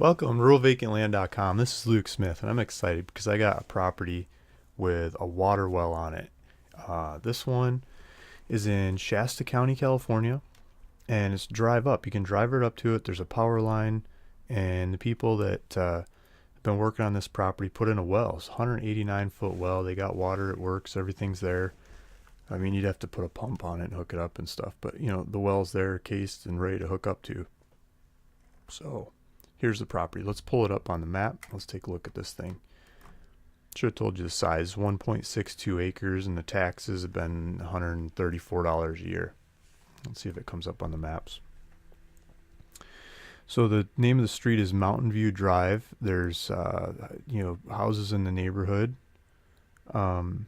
Welcome to RuralVacantLand.com. This is Luke Smith, and I'm excited because I got a property with a water well on it. This one is in Shasta County, California, and it's drive up. You can drive right up to it. There's a power line, and the people that have been working on this property put in a well. It's a 189-foot well. They got water. It works. Everything's there. I mean, you'd have to put a pump on it and hook it up and stuff, but the well's there, cased and ready to hook up to. So here's the property. Let's pull it up on the map. Let's take a look at this thing. Should have told you the size. 1.62 acres, and the taxes have been $134 a year. Let's see if it comes up on the maps. So the name of the street is Mountain View Drive. There's houses in the neighborhood. Let's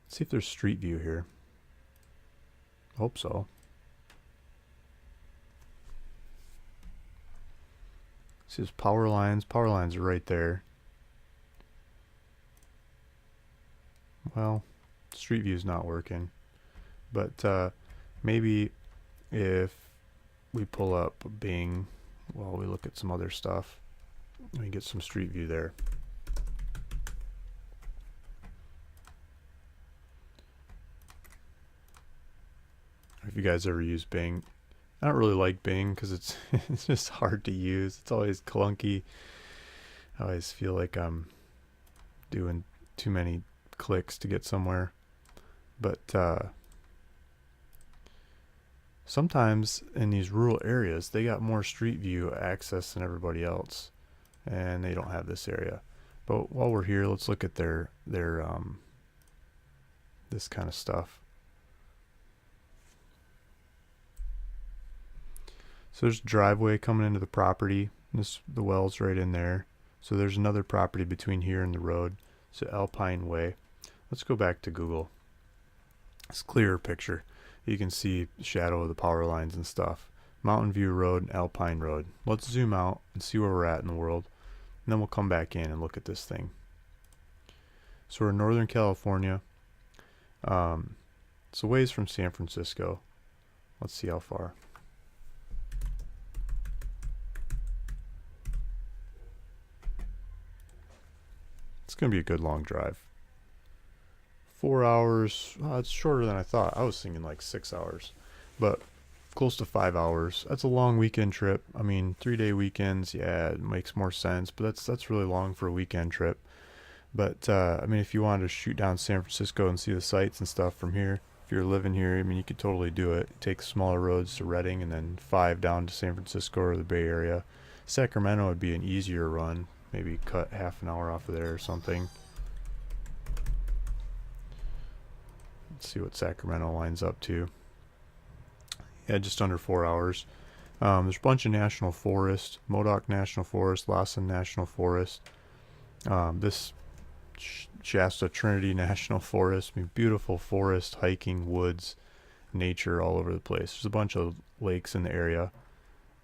see if there's street view here. Hope so. See, there's power lines. Power lines are right there. Well, street view is not working. But maybe if we pull up Bing while we look at some other stuff, we can get some street view there. If you guys ever use Bing, I don't really like Bing because it's it's just hard to use. It's always clunky. I always feel like I'm doing too many clicks to get somewhere. But sometimes in these rural areas, they got more street view access than everybody else, and they don't have this area. But while we're here, let's look at their this kind of stuff. So there's a driveway coming into the property. The well's right in there. So there's another property between here and the road. So Alpine Way. Let's go back to Google. It's a clearer picture. You can see the shadow of the power lines and stuff. Mountain View Road and Alpine Road. Let's zoom out and see where we're at in the world. And then we'll come back in and look at this thing. So we're in Northern California. It's a ways from San Francisco. Let's see how far. It's going to be a good long drive. 4 hours. It's shorter than I thought. I was thinking like 6 hours, but close to 5 hours. That's a long weekend trip. I mean, 3-day weekends, yeah, it makes more sense, but that's really long for a weekend trip. But I mean, if you wanted to shoot down San Francisco and see the sights and stuff from here, if you're living here, I mean, you could totally do it. Take smaller roads to Redding and then 5 down to San Francisco or the Bay Area. Sacramento would be an easier run. Maybe cut half an hour off of there or something. Let's see what Sacramento lines up to. Yeah, just under 4 hours. There's a bunch of national forests. Modoc National Forest, Lawson National Forest. This Shasta Trinity National Forest. I mean, beautiful forest, hiking, woods, nature all over the place. There's a bunch of lakes in the area.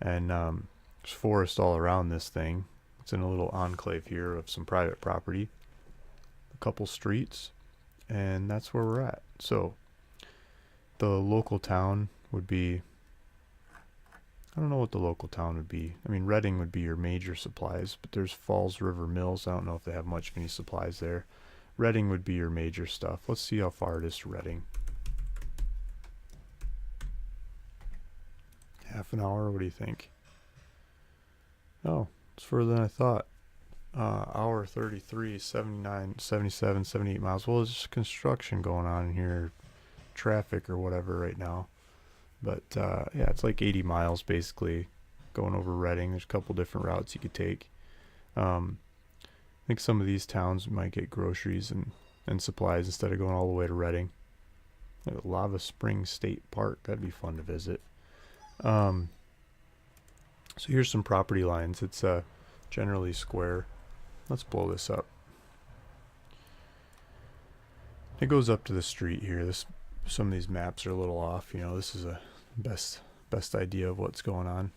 And there's forest all around this thing. It's in a little enclave here of some private property, a couple streets, and that's where we're at. So the local town would be, I don't know what the local town would be. I mean, Redding would be your major supplies, but there's Falls River Mills. I don't know if they have much of any supplies there. Redding would be your major stuff. Let's see how far it is to Redding. Half an hour, what do you think? Oh, it's further than I thought. Hour 33, 79, 77, 78 miles. Well, there's construction going on here, traffic or whatever right now. But yeah, it's like 80 miles basically going over Redding. There's a couple different routes you could take. I think some of these towns might get groceries and supplies instead of going all the way to Redding. Like Lava Spring State Park, that'd be fun to visit. So here's some property lines. It's generally square. Let's blow this up. It goes up to the street here. Some of these maps are a little off. This is a best idea of what's going on.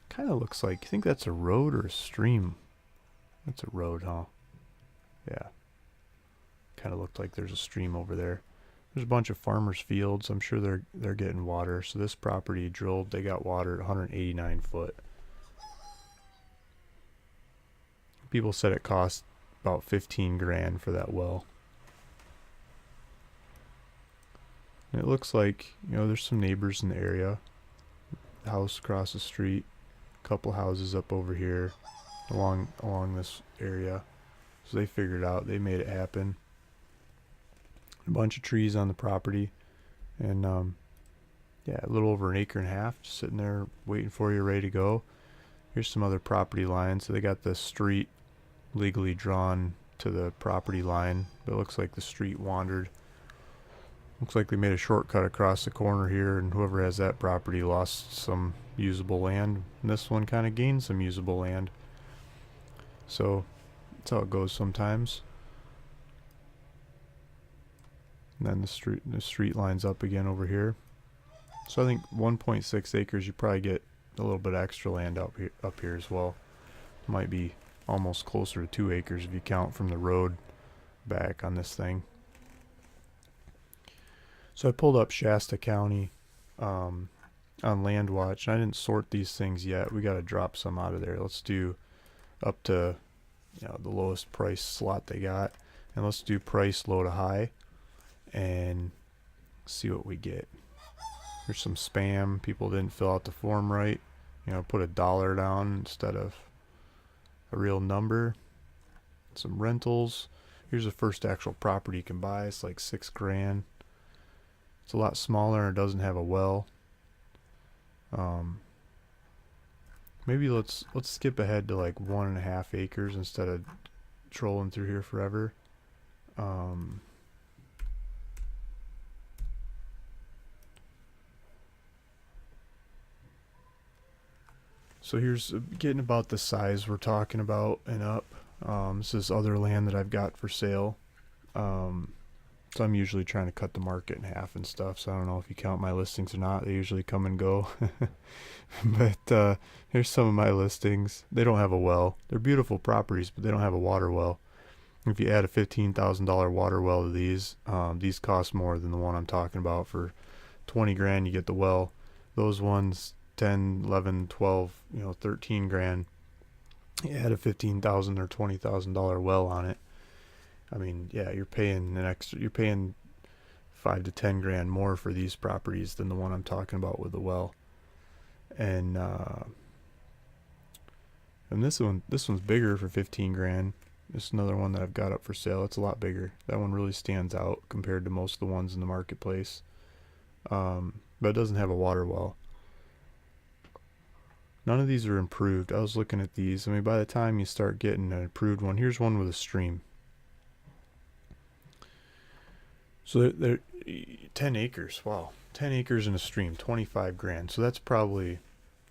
Kind of looks like, you think that's a road or a stream? That's a road, huh? Yeah. Kind of looked like there's a stream over there. There's a bunch of farmers' fields. I'm sure they're getting water. So this property drilled, they got water at 189 foot. People said it cost about 15 grand for that well. And it looks like, there's some neighbors in the area. House across the street, a couple houses up over here along this area. So they figured it out. They made it happen. A bunch of trees on the property, and a little over an acre and a half just sitting there waiting for you, ready to go. Here's some other property lines. So they got the street legally drawn to the property line, but it looks like the street wandered. Looks like they made a shortcut across the corner here, and whoever has that property lost some usable land. And this one kind of gained some usable land. So that's how it goes sometimes. And then the street lines up again over here. So I think 1.6 acres, you probably get a little bit extra land up here as well. Might be almost closer to 2 acres if you count from the road back on this thing. So I pulled up Shasta County on LandWatch, and I didn't sort these things yet. We got to drop some out of there. Let's do up to the lowest price slot they got, and let's do price low to high and see what we get. There's some spam. People didn't fill out the form right. Put $1 down instead of a real number. Some rentals. Here's the first actual property you can buy. It's like $6 grand. It's a lot smaller and it doesn't have a well. Maybe let's skip ahead to like 1.5 acres instead of trolling through here forever. So here's getting about the size we're talking about and up. This is other land that I've got for sale. So I'm usually trying to cut the market in half and stuff. So I don't know if you count my listings or not. They usually come and go. But here's some of my listings. They don't have a well. They're beautiful properties, but they don't have a water well. If you add a $15,000 water well to these cost more than the one I'm talking about. For 20 grand, you get the well. Those ones, 10, 11, 12, 13 grand. You add a $15,000 or $20,000 well on it. I mean, yeah, you're paying 5 to 10 grand more for these properties than the one I'm talking about with the well. And this one's bigger for 15 grand. This is another one that I've got up for sale. It's a lot bigger. That one really stands out compared to most of the ones in the marketplace. But it doesn't have a water well. None of these are improved. I was looking at these. I mean, by the time you start getting an improved one, here's one with a stream. So they're 10 acres. Wow. 10 acres and a stream, 25 grand. So that's probably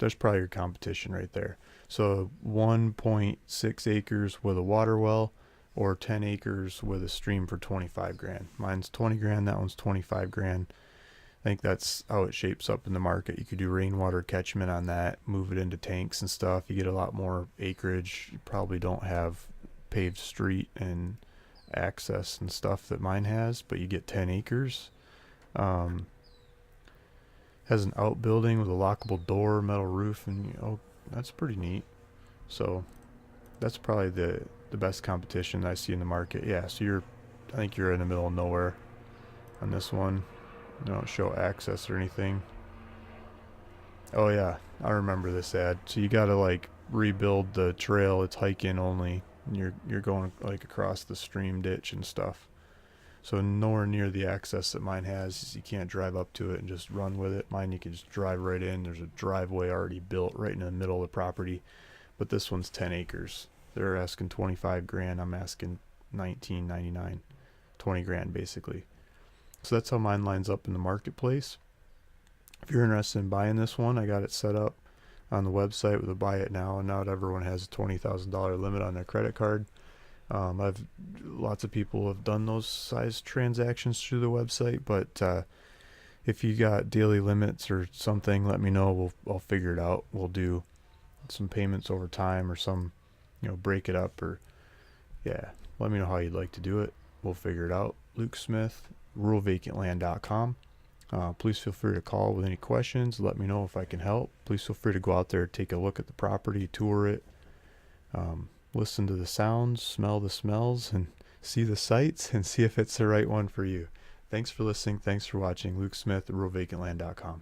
your competition right there. So 1.6 acres with a water well, or 10 acres with a stream for 25 grand. Mine's 20 grand. That one's 25 grand. I think that's how it shapes up in the market. You could do rainwater catchment on that, move it into tanks and stuff. You get a lot more acreage. You probably don't have paved street and access and stuff that mine has, but you get 10 acres. Has an outbuilding with a lockable door, metal roof, and that's pretty neat. So that's probably the best competition I see in the market. Yeah, so I think you're in the middle of nowhere on this one. They don't show access or anything. Oh yeah, I remember this ad. So you gotta like rebuild the trail. It's hiking only. You're going like across the stream ditch and stuff. So nowhere near the access that mine has. You can't drive up to it and just run with it. Mine you can just drive right in. There's a driveway already built right in the middle of the property. But this one's 10 acres. They're asking 25 grand. I'm asking $19.99. 20 grand basically. So that's how mine lines up in the marketplace. If you're interested in buying this one, I got it set up on the website with a buy it now, and not everyone has a $20,000 limit on their credit card. Lots of people have done those size transactions through the website, but if you got daily limits or something, let me know. I'll figure it out. We'll do some payments over time, or some, break it up, or let me know how you'd like to do it. We'll figure it out. Luke Smith, ruralvacantland.com. Please feel free to call with any questions. Let me know if I can help. Please feel free to go out there, take a look at the property, tour it. listen to the sounds, smell the smells, and see the sights, and see if it's the right one for you. Thanks for listening. Thanks for watching. Luke Smith, RealVacantLand.com.